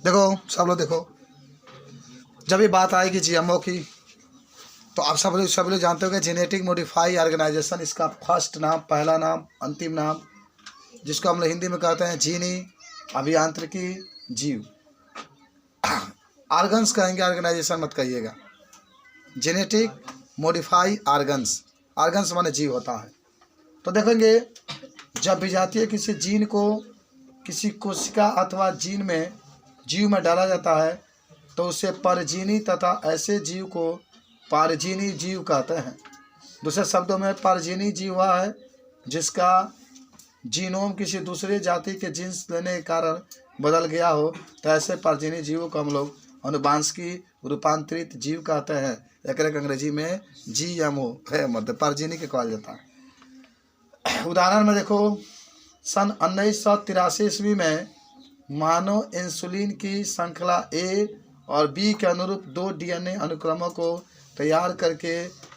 देखो सब लोग देखो, जब ये बात आएगी जीएमओ की तो आप सब लोग जानते हो कि जेनेटिक मॉडिफाई ऑर्गेनाइजेशन, इसका फर्स्ट नाम, पहला नाम, अंतिम नाम, जिसको हम लोग हिंदी में कहते हैं जीनी, अभियांत्रिकी, जीव। ऑर्गन्स कहेंगे, ऑर्गेनाइजेशन मत कहिएगा। जेनेटिक मॉडिफाई ऑर्गन्स, ऑर्गन्स माने जीव होता है। तो देखेंगे जब विजातीय किसी जीन को किसी कोशिका अथवा जीव में डाला जाता है तो उसे परजीनी तथा ऐसे जीव को पारजीनी जीव कहते हैं। दूसरे शब्दों में परजीनी जीव वह है जिसका जीनोम किसी दूसरे जाति के जीन्स लेने के कारण बदल गया हो, तो ऐसे परजीनी जीवों को हम लोग अनुवांशिकी रूपांतरित जीव कहते हैं। एक अंग्रेजी में जीएमओ है, मतलब परजीनी के कहा जाता है। उदाहरण में देखो, सन 1983 ईस्वी में मानव इंसुलिन की श्रृंखला ए और बी के अनुरूप 2 डीएनए अनुक्रमों को तैयार करके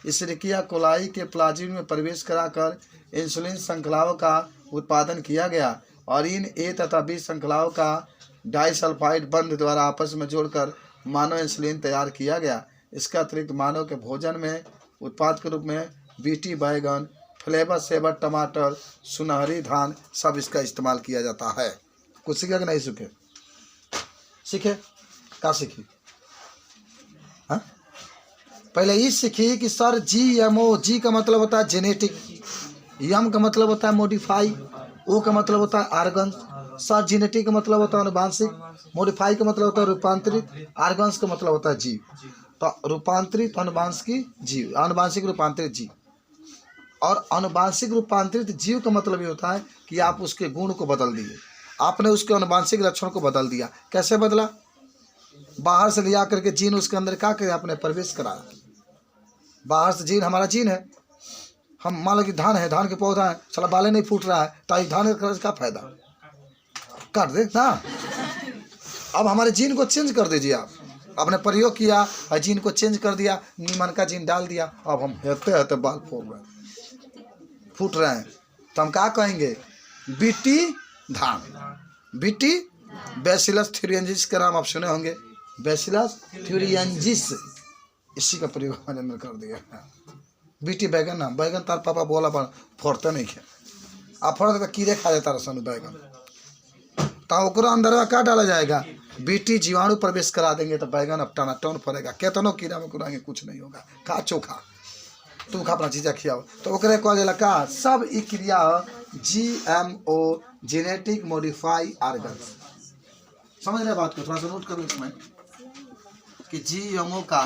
इशरिकिया कोलाई के प्लाज्मा में प्रवेश कराकर इंसुलिन श्रृंखलाओं का उत्पादन किया गया और इन ए तथा बी श्रृंखलाओं का डाइसल्फाइड बंध द्वारा आपस में जोड़कर मानव इंसुलिन तैयार किया गया। इसका अतिरिक्त मानव के भोजन में उत्पाद के रूप में बीटी बैगन, फ्लेवर सेवर टमाटर, सुनहरी धान, सब इसका इस्तेमाल किया जाता है। कुछ सीखे कि नहीं सीखे? सीखे? क्या सीखी? हाँ, पहले ये सीखी कि सर जीएमओ, जी का मतलब होता है जेनेटिक, एम का मतलब होता है मॉडिफाई, ओ का मतलब होता है आर्गन, सर जेनेटिक का मतलब होता है अनुवांशिक, मॉडिफाई का मतलब होता है रूपांतरित, आर्गन्स का मतलब होता है जीव। तो रूपांतरित अनुवांशिक जीव, अनुवांशिक रूपांतरित जीव। और अनुवांशिक रूपांतरित जीव का मतलब ये होता है कि आप उसके गुण को बदल दिए, आपने उसके अनुवांशिक लक्षण को बदल दिया। कैसे बदला? बाहर से लिया करके जीन उसके अंदर क्या करे, आपने प्रवेश कराया। बाहर से जीन, हमारा जीन है, हम मान लो कि धान है, धान के पौधा है, चला बाले नहीं फूट रहा है, तो धान का फायदा कर दे ना। अब हमारे जीन को चेंज कर दीजिए आप, आपने प्रयोग किया और जीन को चेंज कर दिया, नीमन का जीन डाल दिया, अब हम हेते बाल फूट रहे हैं, तो हम क्या कहेंगे? बीटी धान, बीटी बैसिलस थ्यूरियंजिस का नाम आप सुने होंगे, बैसिलस थ्यूरियंजिस, इसी का प्रयोग हमारे अंदर कर दिया। बीटी बैगन ना, बैगन तार पापा बोला पर फोड़ते नहीं खे, आप फोड़ते तो कीड़े खा जाता रसन बैगन, तो अंदर क्या डाला जाएगा? बीटी जीवाणु प्रवेश करा देंगे तो बैगन अब टनाटन फरेगा, केतनो कीड़ा में कुराएंगे कुछ नहीं होगा। खा चोखा, तू खा अपना चीज़ा खियाओ, तो ओकरे कहा जाला का सब ई क्रिया जीएमओ, जेनेटिक मॉडिफाई ऑर्गन्स। समझ रहे बात को? थोड़ा सा नोट करो इसमें कि जीएमओ का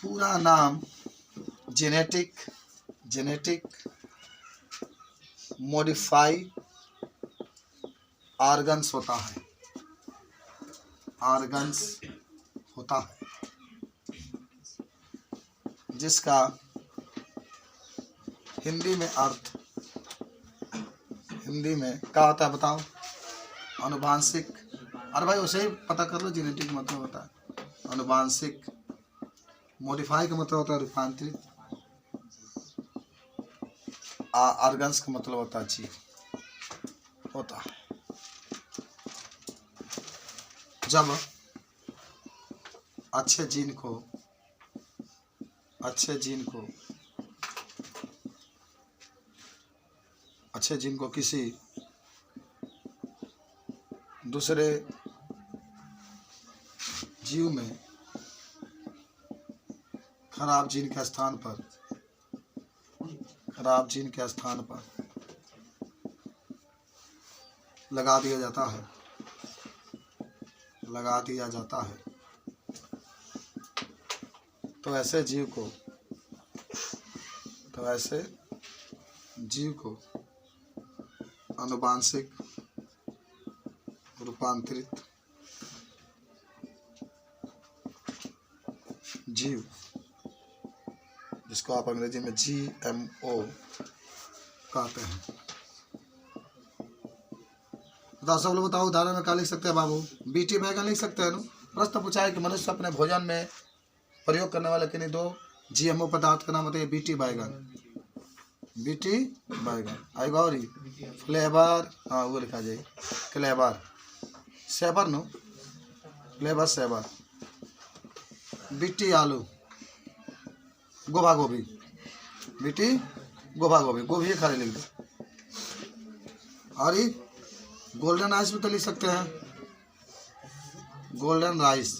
पूरा नाम जेनेटिक मॉडिफाई ऑर्गन्स होता है, ऑर्गन्स होता है, जिसका हिंदी में अर्थ, हिंदी में क्या होता है बताओ? अनुवांशिक। अरे भाई उसे ही पता कर लो, जेनेटिक मतलब होता है अनुवांशिक, मॉडिफाई का मतलब होता है रूपांतरित, ऑर्गन्स का मतलब होता है जीव होता है। जब अच्छे जीन को किसी दूसरे जीव में खराब जीन के स्थान पर लगा दिया जाता है, तो ऐसे जीव को अनुवांशिक रूपांतरित जीव, जिसको आप अंग्रेजी में जीएमओ कहते हैं। बताओ सब लोग, बताओ उदाहरण में क्या लिख सकते हैं बाबू? बीटी बैगन लिख सकते हैं ना। प्रश्न पूछा है कि मनुष्य अपने भोजन में प्रयोग करने वाले किन्हीं 2 जीएमओ पदार्थ का नाम बताइए। बीटी बैगन आएगा, और फ्लेवर, हाँ वो लिखा जाए, फ्लेवर सेबर नो, फ्लेवर सेबर, बिट्टी आलू, गोभा गोभी, बिट्टी गोभा गोभी, गोभी खाली लिख दो। और ये गोल्डन राइस भी तो लिख सकते हैं, गोल्डन राइस।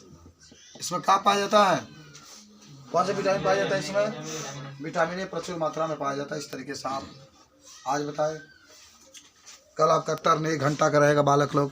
इसमें क्या पाया जाता है, कौन सा विटामिन पाया जाता है इसमें? विटामिन ए प्रचुर मात्रा में पाया जाता है। इस तरीके से आप आज बताए, कल आपका टर्न 1 घंटा का रहेगा बालक लोग।